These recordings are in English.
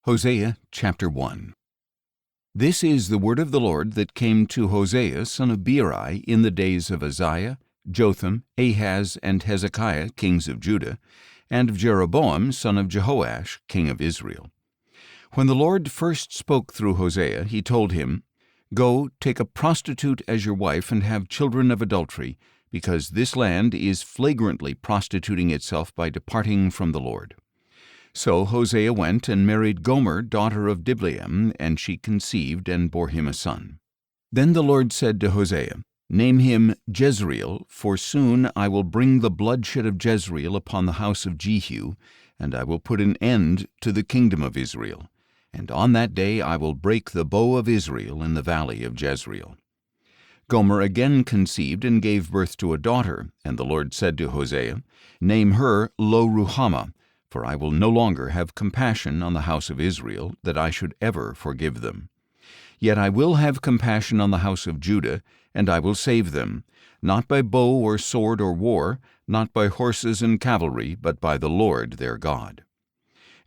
Hosea chapter 1. This is the word of the Lord that came to Hosea son of Berean in the days of Uzziah, Jotham, Ahaz, and Hezekiah, kings of Judah, and of Jeroboam son of Jehoash, king of Israel. When the Lord first spoke through Hosea, he told him, "Go, take a prostitute as your wife and have children of adultery, because this land is flagrantly prostituting itself by departing from the Lord." So Hosea went and married Gomer, daughter of Diblaim, and she conceived and bore him a son. Then the Lord said to Hosea, "Name him Jezreel, for soon I will bring the bloodshed of Jezreel upon the house of Jehu, and I will put an end to the kingdom of Israel. And on that day I will break the bow of Israel in the valley of Jezreel." Gomer again conceived and gave birth to a daughter, and the Lord said to Hosea, "Name her Lo-ruhamah, for I will no longer have compassion on the house of Israel, that I should ever forgive them. Yet I will have compassion on the house of Judah, and I will save them, not by bow or sword or war, not by horses and cavalry, but by the Lord their God."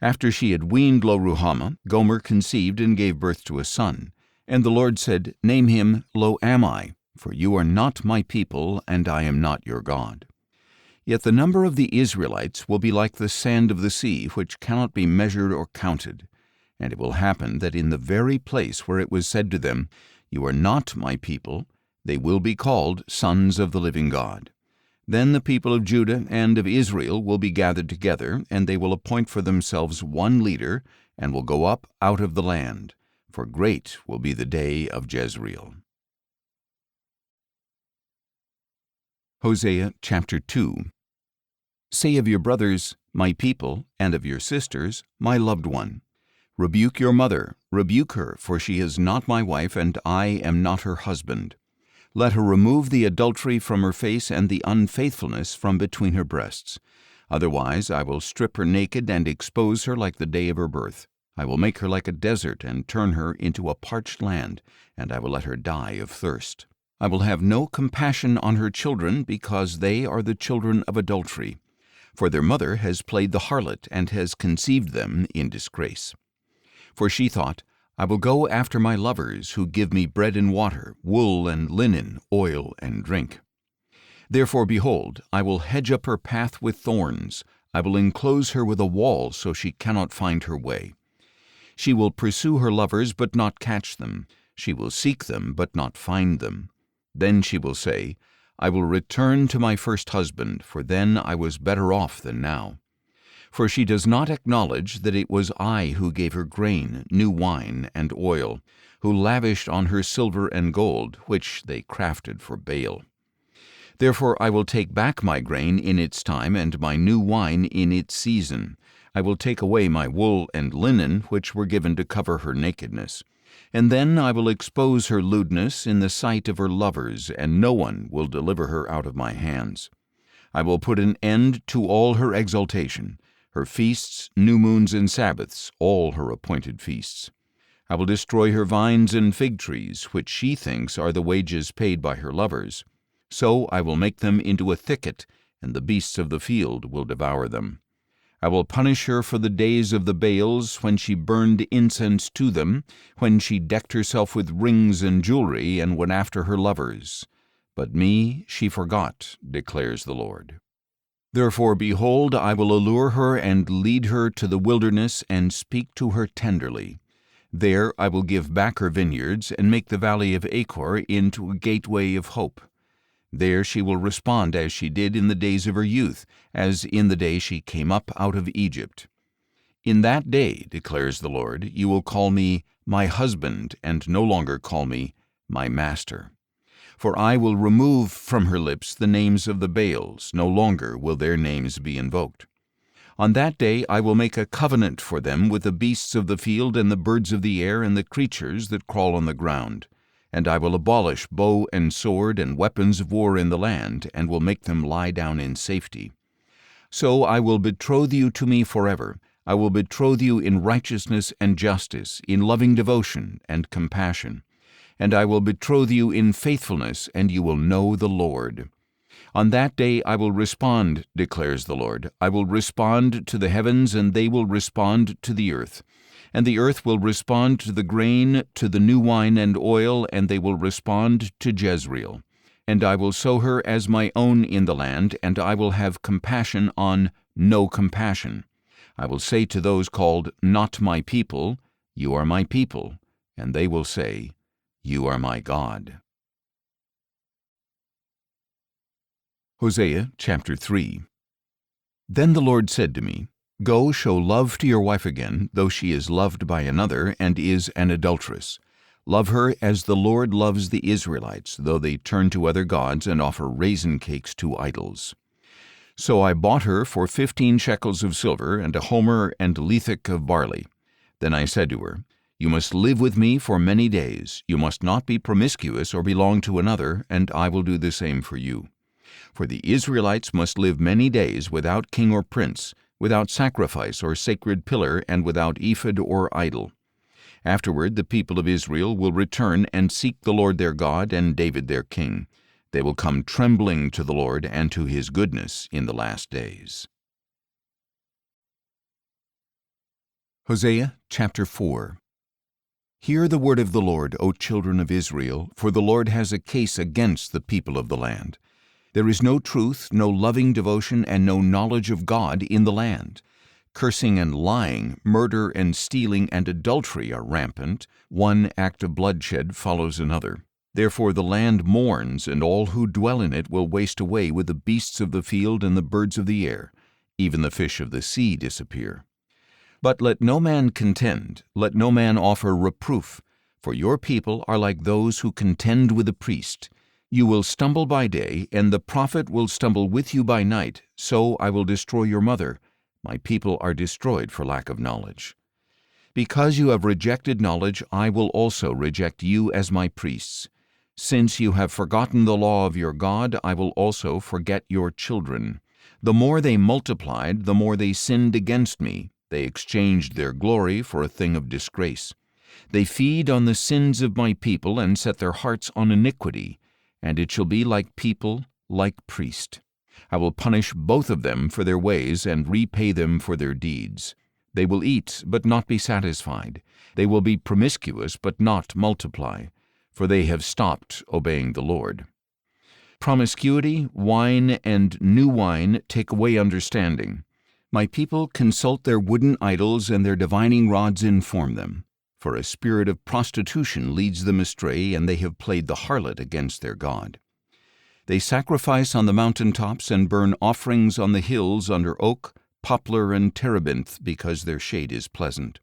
After she had weaned Lo-ruhamah, Gomer conceived and gave birth to a son. And the Lord said, "Name him Lo-ammi, for you are not my people, and I am not your God." Yet the number of the Israelites will be like the sand of the sea, which cannot be measured or counted. And it will happen that in the very place where it was said to them, "You are not my people," they will be called sons of the living God. Then the people of Judah and of Israel will be gathered together, and they will appoint for themselves one leader, and will go up out of the land. For great will be the day of Jezreel. Hosea chapter 2. Say of your brothers, "My people," and of your sisters, "My loved one." Rebuke your mother, rebuke her, for she is not my wife, and I am not her husband. Let her remove the adultery from her face and the unfaithfulness from between her breasts. Otherwise I will strip her naked and expose her like the day of her birth. I will make her like a desert and turn her into a parched land, and I will let her die of thirst. I will have no compassion on her children, because they are the children of adultery. For their mother has played the harlot and has conceived them in disgrace. For she thought, "I will go after my lovers, who give me bread and water, wool and linen, oil and drink." Therefore, behold, I will hedge up her path with thorns. I will enclose her with a wall, so she cannot find her way. She will pursue her lovers, but not catch them. She will seek them, but not find them. Then she will say, "I will return to my first husband, for then I was better off than now." For she does not acknowledge that it was I who gave her grain, new wine, and oil, who lavished on her silver and gold, which they crafted for Baal. Therefore I will take back my grain in its time, and my new wine in its season. I will take away my wool and linen, which were given to cover her nakedness. And then I will expose her lewdness in the sight of her lovers, and no one will deliver her out of my hands. I will put an end to all her exaltation, her feasts, new moons, and Sabbaths, all her appointed feasts. I will destroy her vines and fig trees, which she thinks are the wages paid by her lovers. So I will make them into a thicket, and the beasts of the field will devour them. I will punish her for the days of the Baals, when she burned incense to them, when she decked herself with rings and jewelry, and went after her lovers. But me she forgot, declares the Lord. Therefore, behold, I will allure her and lead her to the wilderness and speak to her tenderly. There I will give back her vineyards and make the valley of Achor into a gateway of hope. There she will respond as she did in the days of her youth, as in the day she came up out of Egypt. In that day, declares the Lord, you will call me my husband, and no longer call me my master. For I will remove from her lips the names of the Baals, no longer will their names be invoked. On that day I will make a covenant for them with the beasts of the field and the birds of the air and the creatures that crawl on the ground. And I will abolish bow and sword and weapons of war in the land, and will make them lie down in safety. So I will betroth you to me forever. I will betroth you in righteousness and justice, in loving devotion and compassion. And I will betroth you in faithfulness, and you will know the Lord. On that day I will respond, declares the Lord. I will respond to the heavens, and they will respond to the earth. And the earth will respond to the grain, to the new wine and oil, and they will respond to Jezreel. And I will sow her as my own in the land, and I will have compassion on no compassion. I will say to those called not my people, You are my people, and they will say, You are my God. Hosea chapter 3. Then the Lord said to me, Go, show love to your wife again, though she is loved by another and is an adulteress. Love her as the Lord loves the Israelites, though they turn to other gods and offer raisin cakes to idols. So I bought her for 15 shekels of silver and a homer and lethek of barley. Then I said to her, You must live with me for many days. You must not be promiscuous or belong to another, and I will do the same for you. For the Israelites must live many days without king or prince, without sacrifice or sacred pillar, and without ephod or idol. Afterward the people of Israel will return and seek the Lord their God and David their king. They will come trembling to the Lord and to his goodness in the last days. Hosea chapter 4. Hear the word of the Lord, O children of Israel, for the Lord has a case against the people of the land. There is no truth, no loving devotion, and no knowledge of God in the land. Cursing and lying, murder and stealing and adultery are rampant. One act of bloodshed follows another. Therefore the land mourns, and all who dwell in it will waste away with the beasts of the field and the birds of the air. Even the fish of the sea disappear. But let no man contend, let no man offer reproof, for your people are like those who contend with the priest. You will stumble by day, and the prophet will stumble with you by night, so I will destroy your mother. My people are destroyed for lack of knowledge. Because you have rejected knowledge, I will also reject you as my priests. Since you have forgotten the law of your God, I will also forget your children. The more they multiplied, the more they sinned against me. They exchanged their glory for a thing of disgrace. They feed on the sins of my people and set their hearts on iniquity. And it shall be like people, like priest. I will punish both of them for their ways and repay them for their deeds. They will eat, but not be satisfied. They will be promiscuous, but not multiply, for they have stopped obeying the Lord. Promiscuity, wine, and new wine take away understanding. My people consult their wooden idols, and their divining rods inform them. For a spirit of prostitution leads them astray, and they have played the harlot against their God. They sacrifice on the mountaintops and burn offerings on the hills under oak, poplar, and terebinth, because their shade is pleasant.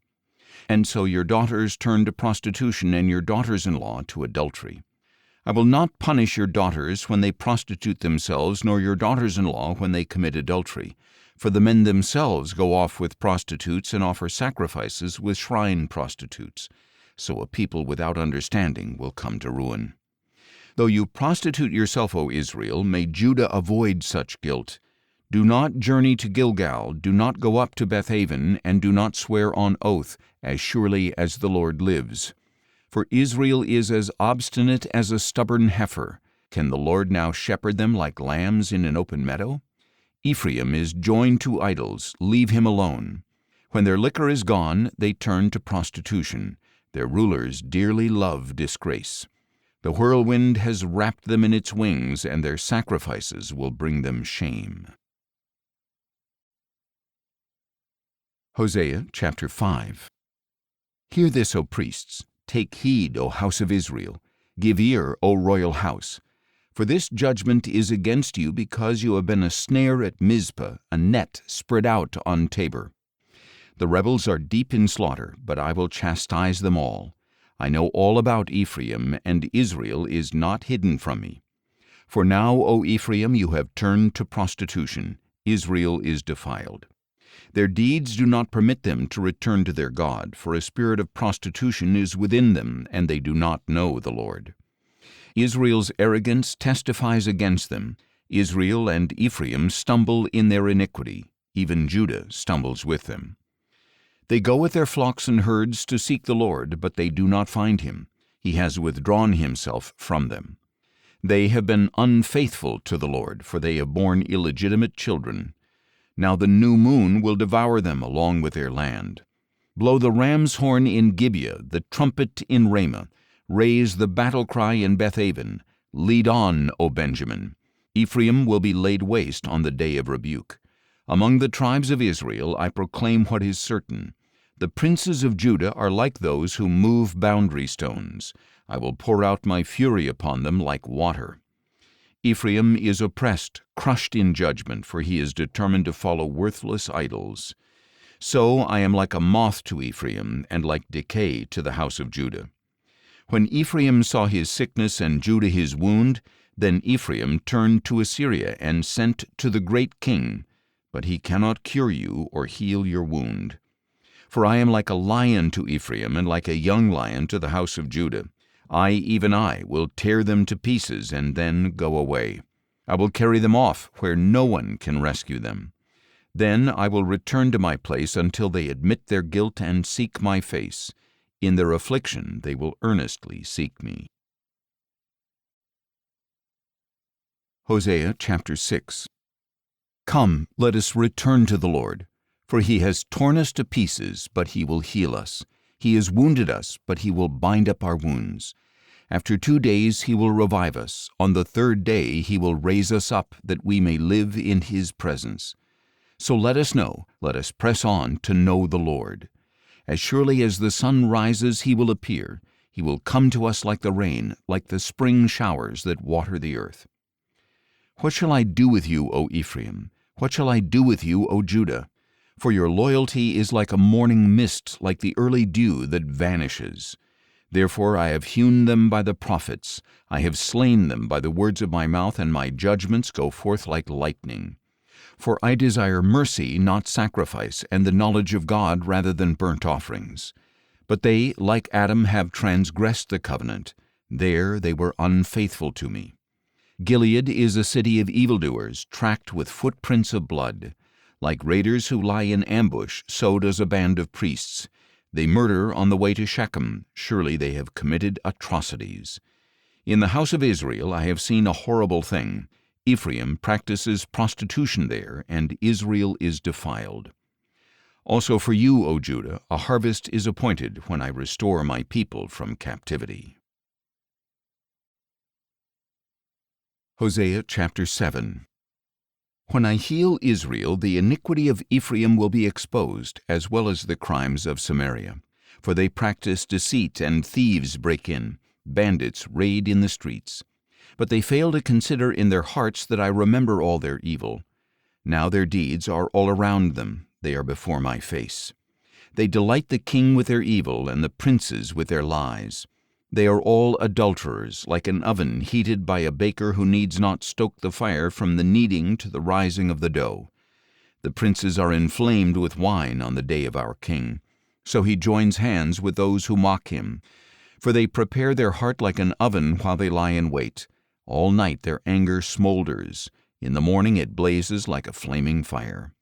And so your daughters turn to prostitution, and your daughters-in-law to adultery. I will not punish your daughters when they prostitute themselves, nor your daughters-in-law when they commit adultery. For the men themselves go off with prostitutes and offer sacrifices with shrine prostitutes. So a people without understanding will come to ruin. Though you prostitute yourself, O Israel, may Judah avoid such guilt. Do not journey to Gilgal, do not go up to Bethaven, and do not swear on oath, as surely as the Lord lives. For Israel is as obstinate as a stubborn heifer. Can the Lord now shepherd them like lambs in an open meadow? Ephraim is joined to idols, leave him alone. When their liquor is gone, they turn to prostitution. Their rulers dearly love disgrace. The whirlwind has wrapped them in its wings, and their sacrifices will bring them shame. Hosea chapter 5. Hear this, O priests. Take heed, O house of Israel. Give ear, O royal house. For this judgment is against you, because you have been a snare at Mizpah, a net spread out on Tabor. The rebels are deep in slaughter, but I will chastise them all. I know all about Ephraim, and Israel is not hidden from me. For now, O Ephraim, you have turned to prostitution. Israel is defiled. Their deeds do not permit them to return to their God, for a spirit of prostitution is within them, and they do not know the Lord. Israel's arrogance testifies against them. Israel and Ephraim stumble in their iniquity. Even Judah stumbles with them. They go with their flocks and herds to seek the Lord, but they do not find him. He has withdrawn himself from them. They have been unfaithful to the Lord, for they have borne illegitimate children. Now the new moon will devour them along with their land. Blow the ram's horn in Gibeah, the trumpet in Ramah. Raise the battle cry in Bethaven. Lead on, O Benjamin. Ephraim will be laid waste on the day of rebuke. Among the tribes of Israel I proclaim what is certain. The princes of Judah are like those who move boundary stones. I will pour out my fury upon them like water. Ephraim is oppressed, crushed in judgment, for he is determined to follow worthless idols. So I am like a moth to Ephraim, and like decay to the house of Judah. When Ephraim saw his sickness and Judah his wound, then Ephraim turned to Assyria and sent to the great king, but he cannot cure you or heal your wound. For I am like a lion to Ephraim, and like a young lion to the house of Judah. I, even I, will tear them to pieces and then go away. I will carry them off where no one can rescue them. Then I will return to my place until they admit their guilt and seek my face. In their affliction they will earnestly seek me. Hosea chapter 6. Come, let us return to the Lord. For he has torn us to pieces, but he will heal us. He has wounded us, but he will bind up our wounds. After 2 days he will revive us. On the 3rd day he will raise us up, that we may live in his presence. So let us know, let us press on to know the Lord. As surely as the sun rises he will appear. He will come to us like the rain, like the spring showers that water the earth. What shall I do with you, O Ephraim? What shall I do with you, O Judah? For your loyalty is like a morning mist, like the early dew that vanishes. Therefore I have hewn them by the prophets. I have slain them by the words of my mouth, and my judgments go forth like lightning. For I desire mercy, not sacrifice, and the knowledge of God rather than burnt offerings. But they, like Adam, have transgressed the covenant. There they were unfaithful to me. Gilead is a city of evildoers, tracked with footprints of blood. Like raiders who lie in ambush, so does a band of priests. They murder on the way to Shechem. Surely they have committed atrocities. In the house of Israel I have seen a horrible thing. Ephraim practices prostitution there, and Israel is defiled. Also for you, O Judah, a harvest is appointed when I restore my people from captivity. Hosea chapter 7. When I heal Israel, the iniquity of Ephraim will be exposed, as well as the crimes of Samaria. For they practice deceit, and thieves break in. Bandits raid in the streets. But they fail to consider in their hearts that I remember all their evil. Now their deeds are all around them. They are before my face. They delight the king with their evil, and the princes with their lies. They are all adulterers, like an oven heated by a baker who needs not stoke the fire from the kneading to the rising of the dough. The princes are inflamed with wine on the day of our king. So he joins hands with those who mock him. For they prepare their heart like an oven while they lie in wait. All night their anger smolders. In the morning it blazes like a flaming fire.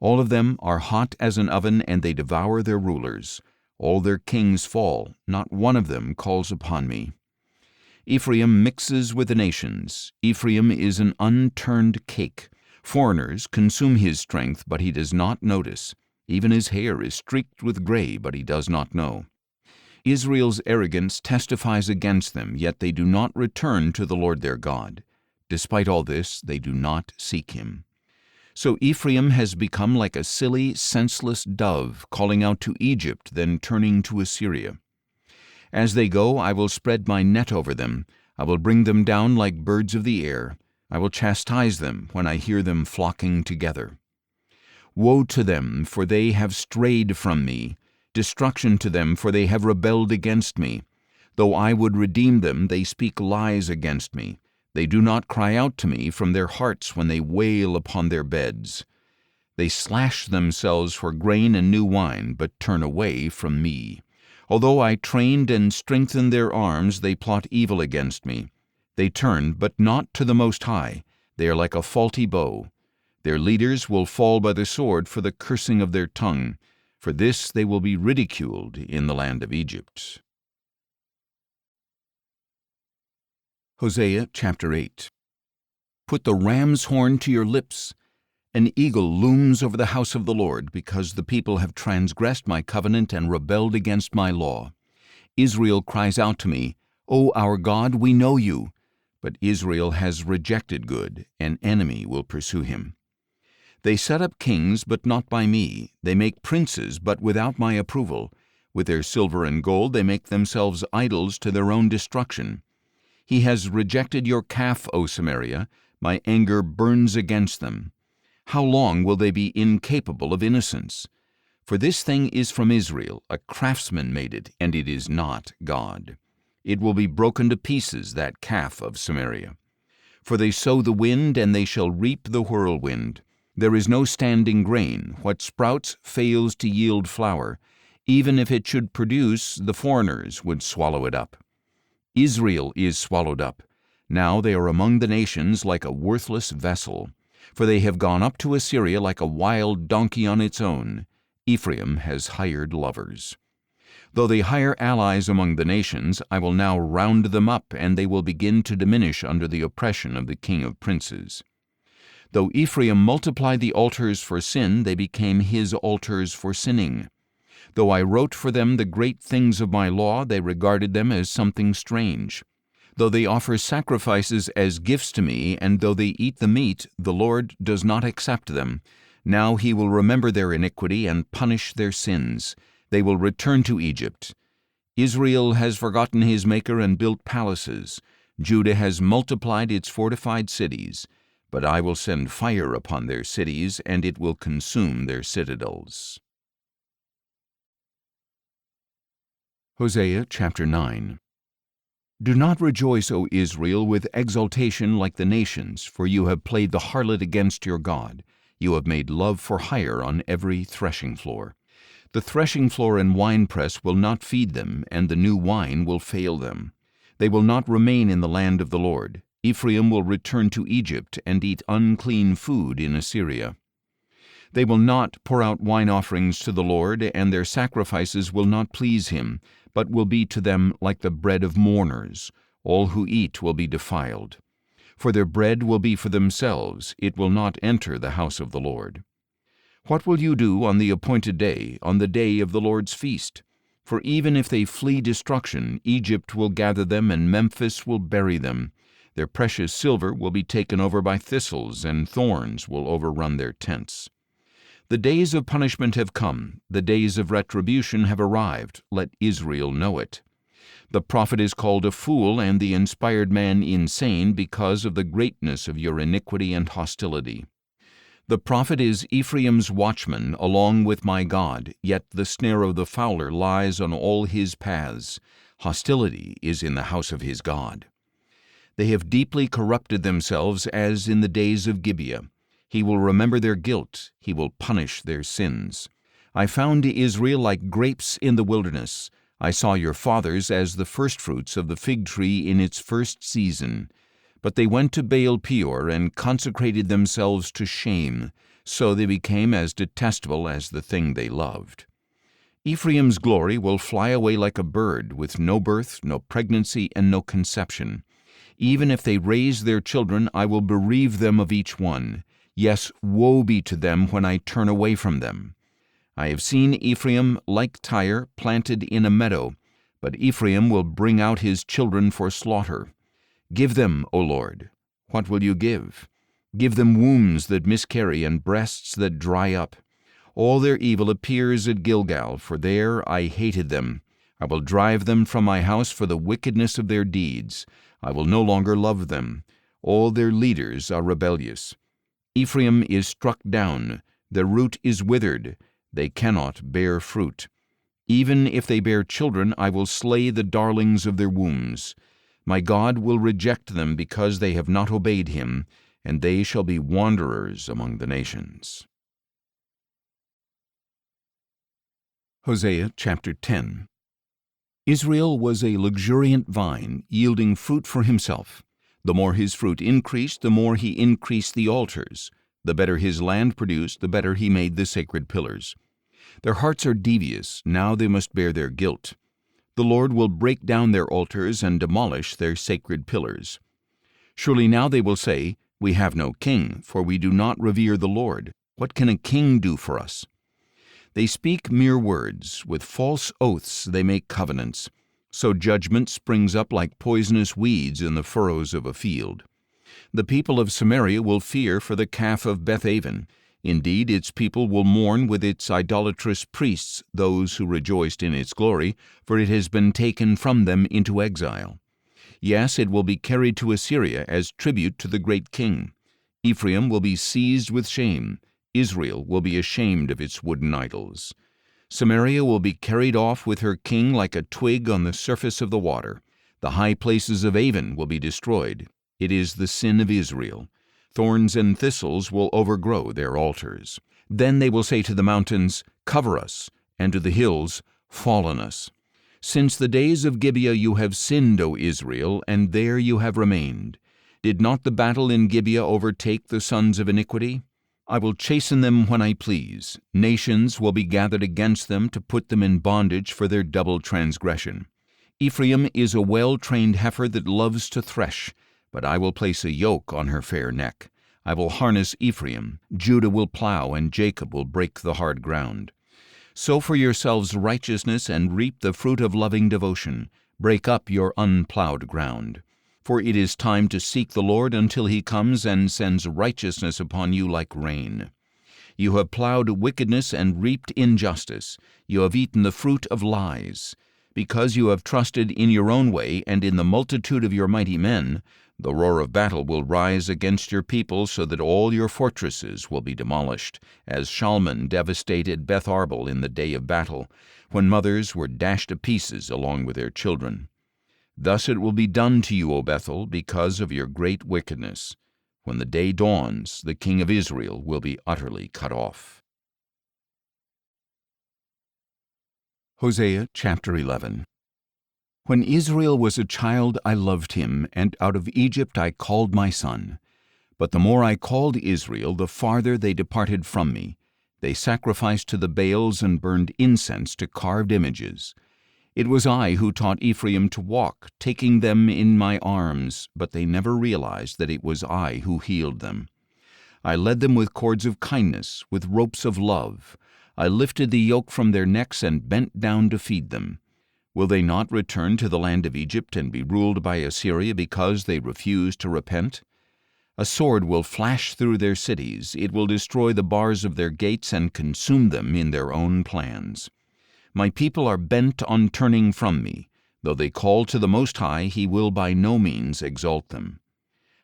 All of them are hot as an oven, and they devour their rulers. All their kings fall, not one of them calls upon me. Ephraim mixes with the nations. Ephraim is an unturned cake. Foreigners consume his strength, but he does not notice. Even his hair is streaked with gray, but he does not know. Israel's arrogance testifies against them, yet they do not return to the Lord their God. Despite all this, they do not seek him. So Ephraim has become like a silly, senseless dove, calling out to Egypt, then turning to Assyria. As they go, I will spread my net over them. I will bring them down like birds of the air. I will chastise them when I hear them flocking together. Woe to them, for they have strayed from me. Destruction to them, for they have rebelled against me. Though I would redeem them, they speak lies against me. They do not cry out to me from their hearts when they wail upon their beds. They slash themselves for grain and new wine, but turn away from me. Although I trained and strengthened their arms, they plot evil against me. They turn, but not to the Most High. They are like a faulty bow. Their leaders will fall by the sword for the cursing of their tongue. For this they will be ridiculed in the land of Egypt. Hosea chapter 8. Put the ram's horn to your lips, An eagle looms over the house of the Lord, because the people have transgressed my covenant and rebelled against my law. Israel cries out to me, O our God, we know you. But Israel has rejected good, an enemy will pursue him. They set up kings, but not by me. They make princes, but without my approval. With their silver and gold they make themselves idols to their own destruction. He has rejected your calf, O Samaria. My anger burns against them. How long will they be incapable of innocence? For this thing is from Israel, a craftsman made it, and it is not God. It will be broken to pieces, that calf of Samaria. For they sow the wind, and they shall reap the whirlwind. There is no standing grain. What sprouts fails to yield flour. Even if it should produce, the foreigners would swallow it up. Israel is swallowed up. Now they are among the nations like a worthless vessel. For they have gone up to Assyria like a wild donkey on its own. Ephraim has hired lovers. Though they hire allies among the nations, I will now round them up, and they will begin to diminish under the oppression of the king of princes. Though Ephraim multiplied the altars for sin, they became his altars for sinning. Though I wrote for them the great things of my law, they regarded them as something strange. Though they offer sacrifices as gifts to me, and though they eat the meat, the Lord does not accept them. Now he will remember their iniquity and punish their sins. They will return to Egypt. Israel has forgotten his Maker and built palaces. Judah has multiplied its fortified cities. But I will send fire upon their cities, and it will consume their citadels. Hosea chapter 9. Do not rejoice, O Israel, with exultation like the nations, for you have played the harlot against your God. You have made love for hire on every threshing floor. The threshing floor and winepress will not feed them, and the new wine will fail them. They will not remain in the land of the Lord. Ephraim will return to Egypt and eat unclean food in Assyria. They will not pour out wine offerings to the Lord, and their sacrifices will not please him, but will be to them like the bread of mourners. All who eat will be defiled. For their bread will be for themselves, it will not enter the house of the Lord. What will you do on the appointed day, on the day of the Lord's feast? For even if they flee destruction, Egypt will gather them, and Memphis will bury them. Their precious silver will be taken over by thistles, and thorns will overrun their tents. The days of punishment have come, the days of retribution have arrived, let Israel know it. The prophet is called a fool, and the inspired man insane, because of the greatness of your iniquity and hostility. The prophet is Ephraim's watchman, along with my God, yet the snare of the fowler lies on all his paths. Hostility is in the house of his God. They have deeply corrupted themselves as in the days of Gibeah. He will remember their guilt, he will punish their sins. I found Israel like grapes in the wilderness. I saw your fathers as the firstfruits of the fig tree in its first season. But they went to Baal Peor and consecrated themselves to shame, so they became as detestable as the thing they loved. Ephraim's glory will fly away like a bird, with no birth, no pregnancy, and no conception. Even if they raise their children, I will bereave them of each one. Yes, woe be to them when I turn away from them. I have seen Ephraim like Tyre, planted in a meadow, but Ephraim will bring out his children for slaughter. Give them, O Lord. What will you give? Give them wombs that miscarry and breasts that dry up. All their evil appears at Gilgal, for there I hated them. I will drive them from my house for the wickedness of their deeds. I will no longer love them. All their leaders are rebellious. Ephraim is struck down. Their root is withered. They cannot bear fruit. Even if they bear children, I will slay the darlings of their wombs. My God will reject them because they have not obeyed him, and they shall be wanderers among the nations. Hosea chapter 10. Israel was a luxuriant vine, yielding fruit for himself. The more his fruit increased, the more he increased the altars. The better his land produced, the better he made the sacred pillars. Their hearts are devious, now they must bear their guilt. The Lord will break down their altars and demolish their sacred pillars. Surely now they will say, We have no king, for we do not revere the Lord. What can a king do for us? They speak mere words. With false oaths they make covenants. So judgment springs up like poisonous weeds in the furrows of a field. The people of Samaria will fear for the calf of Bethaven. Indeed, its people will mourn with its idolatrous priests, those who rejoiced in its glory, for it has been taken from them into exile. Yes, it will be carried to Assyria as tribute to the great king. Ephraim will be seized with shame. Israel will be ashamed of its wooden idols. Samaria will be carried off with her king like a twig on the surface of the water. The high places of Avon will be destroyed. It is the sin of Israel. Thorns and thistles will overgrow their altars. Then they will say to the mountains, "Cover us," and to the hills, "Fall on us." Since the days of Gibeah you have sinned, O Israel, and there you have remained. Did not the battle in Gibeah overtake the sons of iniquity? I will chasten them when I please. Nations will be gathered against them to put them in bondage for their double transgression. Ephraim is a well-trained heifer that loves to thresh, but I will place a yoke on her fair neck. I will harness Ephraim. Judah will plow, and Jacob will break the hard ground. Sow for yourselves righteousness and reap the fruit of loving devotion. Break up your unplowed ground. For it is time to seek the Lord until he comes and sends righteousness upon you like rain. You have plowed wickedness and reaped injustice. You have eaten the fruit of lies. Because you have trusted in your own way and in the multitude of your mighty men, the roar of battle will rise against your people so that all your fortresses will be demolished, as Shalman devastated Beth Arbel in the day of battle, when mothers were dashed to pieces along with their children. Thus it will be done to you, O Bethel, because of your great wickedness. When the day dawns, the king of Israel will be utterly cut off. Hosea chapter 11. When Israel was a child, I loved him, and out of Egypt I called my son. But the more I called Israel, the farther they departed from me. They sacrificed to the Baals and burned incense to carved images. It was I who taught Ephraim to walk, taking them in my arms, but they never realized that it was I who healed them. I led them with cords of kindness, with ropes of love. I lifted the yoke from their necks and bent down to feed them. Will they not return to the land of Egypt and be ruled by Assyria because they refuse to repent? A sword will flash through their cities. It will destroy the bars of their gates and consume them in their own plans. My people are bent on turning from me. Though they call to the Most High, he will by no means exalt them.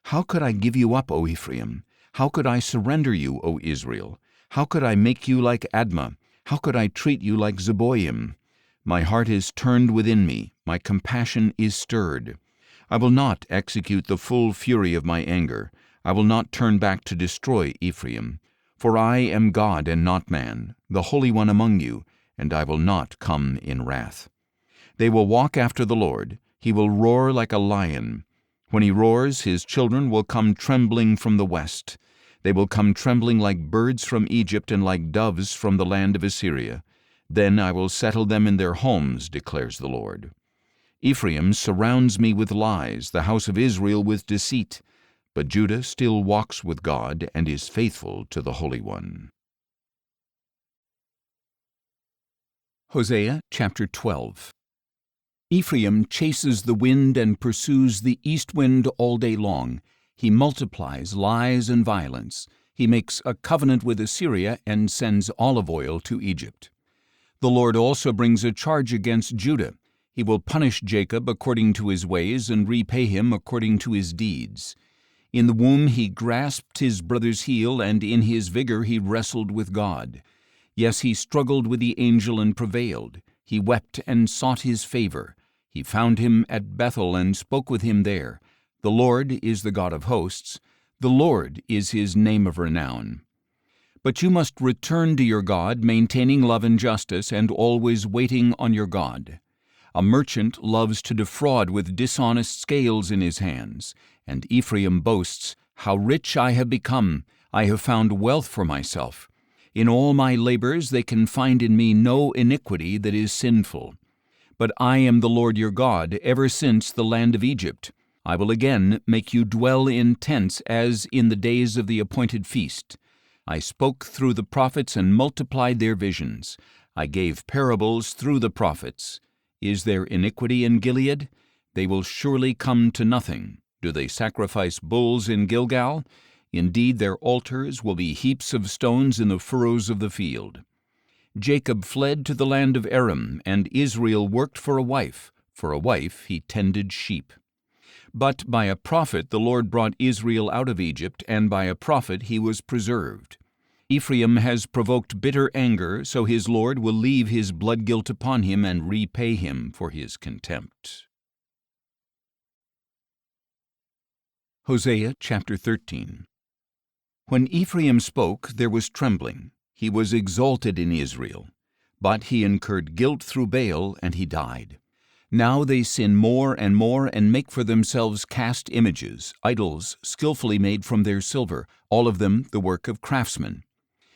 How could I give you up, O Ephraim? How could I surrender you, O Israel? How could I make you like Admah? How could I treat you like Zeboim? My heart is turned within me. My compassion is stirred. I will not execute the full fury of my anger. I will not turn back to destroy Ephraim. For I am God and not man, the Holy One among you, and I will not come in wrath. They will walk after the Lord. He will roar like a lion. When he roars, his children will come trembling from the west. They will come trembling like birds from Egypt and like doves from the land of Assyria. Then I will settle them in their homes, declares the Lord. Ephraim surrounds me with lies, the house of Israel with deceit. But Judah still walks with God and is faithful to the Holy One. Hosea chapter 12. Ephraim chases the wind and pursues the east wind all day long. He multiplies lies and violence. He makes a covenant with Assyria and sends olive oil to Egypt. The Lord also brings a charge against Judah. He will punish Jacob according to his ways and repay him according to his deeds. In the womb he grasped his brother's heel, and in his vigor he wrestled with God. Yes, he struggled with the angel and prevailed. He wept and sought his favor. He found him at Bethel and spoke with him there. The Lord is the God of hosts. The Lord is his name of renown. But you must return to your God, maintaining love and justice, and always waiting on your God. A merchant loves to defraud with dishonest scales in his hands, and Ephraim boasts, "How rich I have become! I have found wealth for myself. In all my labors they can find in me no iniquity that is sinful. But I am the Lord your God, ever since the land of Egypt. I will again make you dwell in tents as in the days of the appointed feast. I spoke through the prophets and multiplied their visions. I gave parables through the prophets. Is there iniquity in Gilead? They will surely come to nothing. Do they sacrifice bulls in Gilgal? Indeed, their altars will be heaps of stones in the furrows of the field. Jacob fled to the land of Aram, and Israel worked for a wife. For a wife he tended sheep. But by a prophet the Lord brought Israel out of Egypt, and by a prophet he was preserved. Ephraim has provoked bitter anger, so his Lord will leave his blood guilt upon him and repay him for his contempt. Hosea chapter 13. When Ephraim spoke, there was trembling. He was exalted in Israel. But he incurred guilt through Baal, and he died. Now they sin more and make for themselves cast images, idols skillfully made from their silver, all of them the work of craftsmen.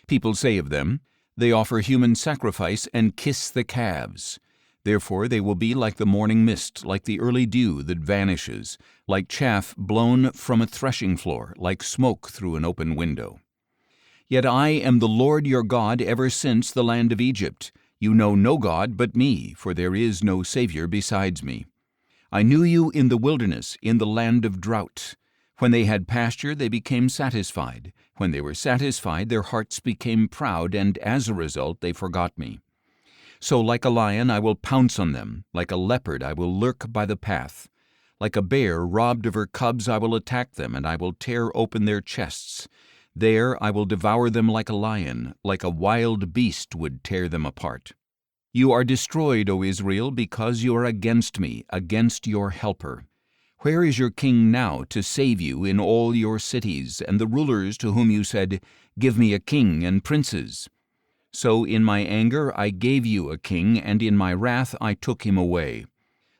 People say of them, they offer human sacrifice and kiss the calves. Therefore they will be like the morning mist, like the early dew that vanishes, like chaff blown from a threshing floor, like smoke through an open window. Yet I am the Lord your God ever since the land of Egypt. You know no God but me, for there is no Savior besides me. I knew you in the wilderness, in the land of drought. When they had pasture, they became satisfied. When they were satisfied, their hearts became proud, and as a result, they forgot me. So like a lion, I will pounce on them. Like a leopard, I will lurk by the path. Like a bear robbed of her cubs, I will attack them, and I will tear open their chests. There I will devour them like a lion, like a wild beast would tear them apart. You are destroyed, O Israel, because you are against me, against your helper. Where is your king now to save you in all your cities, and the rulers to whom you said, Give me a king and princes? So in my anger I gave you a king, and in my wrath I took him away.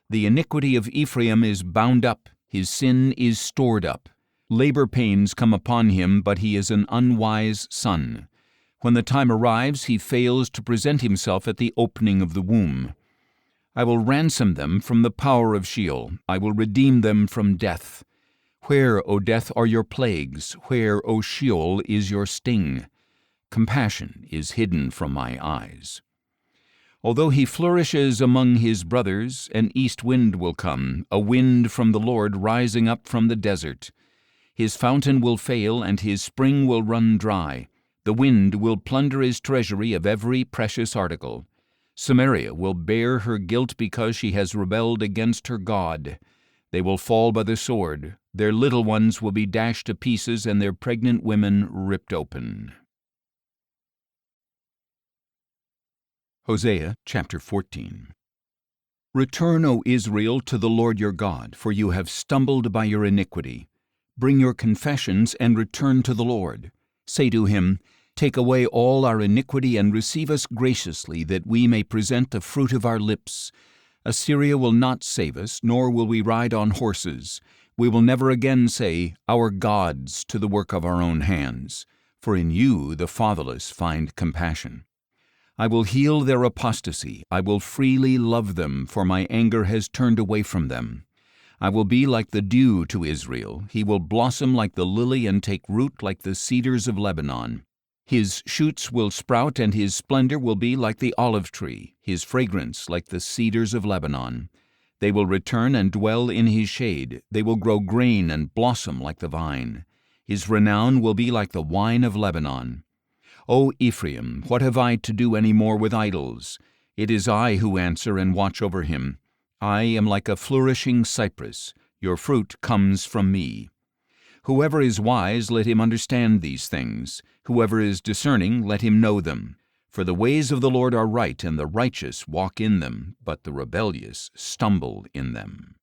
The iniquity of Ephraim is bound up, his sin is stored up. Labor pains come upon him, but he is an unwise son. When the time arrives, he fails to present himself at the opening of the womb. I will ransom them from the power of Sheol. I will redeem them from death. Where, O death, are your plagues? Where, O Sheol, is your sting? Compassion is hidden from my eyes. Although he flourishes among his brothers, an east wind will come, a wind from the Lord rising up from the desert. His fountain will fail, and his spring will run dry. The wind will plunder his treasury of every precious article. Samaria will bear her guilt because she has rebelled against her God. They will fall by the sword. Their little ones will be dashed to pieces, and their pregnant women ripped open. Hosea chapter 14. Return, O Israel, to the Lord your God, for you have stumbled by your iniquity. Bring your confessions and return to the Lord. Say to him, Take away all our iniquity and receive us graciously, that we may present the fruit of our lips. Assyria will not save us, nor will we ride on horses. We will never again say, Our gods, to the work of our own hands. For in you the fatherless find compassion. I will heal their apostasy. I will freely love them, for my anger has turned away from them. I will be like the dew to Israel. He will blossom like the lily and take root like the cedars of Lebanon. His shoots will sprout, and his splendor will be like the olive tree, his fragrance like the cedars of Lebanon. They will return and dwell in his shade. They will grow grain and blossom like the vine. His renown will be like the wine of Lebanon. O Ephraim, what have I to do any more with idols? It is I who answer and watch over him. I am like a flourishing cypress. Your fruit comes from me. Whoever is wise, let him understand these things. Whoever is discerning, let him know them. For the ways of the Lord are right, and the righteous walk in them, but the rebellious stumble in them.